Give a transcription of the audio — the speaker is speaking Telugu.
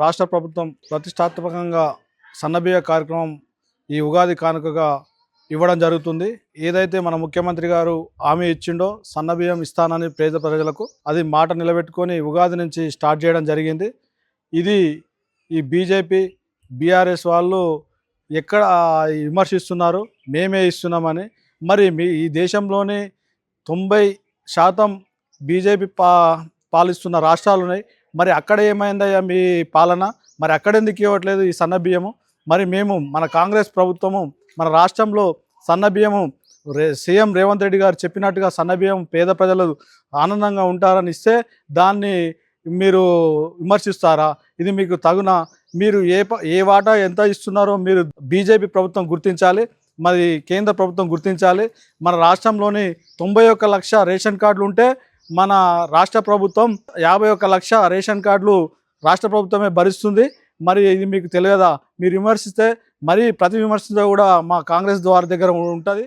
రాష్ట్ర ప్రభుత్వం ప్రతిష్టాత్మకంగా సన్నబియ్య కార్యక్రమం ఈ ఉగాది కానుకగా ఇవ్వడం జరుగుతుంది. ఏదైతే మన ముఖ్యమంత్రి గారు హామీ ఇచ్చిండో సన్నబియ్యం ఇస్తానని పేద ప్రజలకు, అది మాట నిలబెట్టుకొని ఉగాది నుంచి స్టార్ట్ చేయడం జరిగింది. ఇది ఈ బీజేపీ బీఆర్ఎస్ వాళ్ళు ఎక్కడ విమర్శిస్తున్నారు, మేమే ఇస్తున్నామని. మరి ఈ దేశంలోని 90% బీజేపీ పాలిస్తున్న రాష్ట్రాలు ఉన్నాయి. మరి అక్కడ ఏమైందయ్యా మీ పాలన? మరి అక్కడెందుకు ఇవ్వట్లేదు ఈ సన్నబియ్యము? మరి మేము మన కాంగ్రెస్ ప్రభుత్వము మన రాష్ట్రంలో సన్నబియ్యము సీఎం రేవంత్ రెడ్డి గారు చెప్పినట్టుగా సన్నబియ్యం పేద ప్రజలు ఆనందంగా ఉంటారని ఇస్తే దాన్ని మీరు విమర్శిస్తారా? ఇది మీకు తగునా? మీరు ఏ వాటా ఎంత ఇస్తున్నారో మీరు బీజేపీ ప్రభుత్వం గుర్తించాలి, మరి కేంద్ర ప్రభుత్వం గుర్తించాలి. మన రాష్ట్రంలోని 91 లక్ష రేషన్ కార్డులు ఉంటే మన రాష్ట్ర ప్రభుత్వం 51 లక్ష రేషన్ కార్డులు రాష్ట్ర ప్రభుత్వమే భరిస్తుంది. మరి ఇది మీకు తెలియదా? మీరు విమర్శిస్తే మరి ప్రతి విమర్శిస్తే కూడా మా కాంగ్రెస్ ద్వారా దగ్గర ఉంటుంది.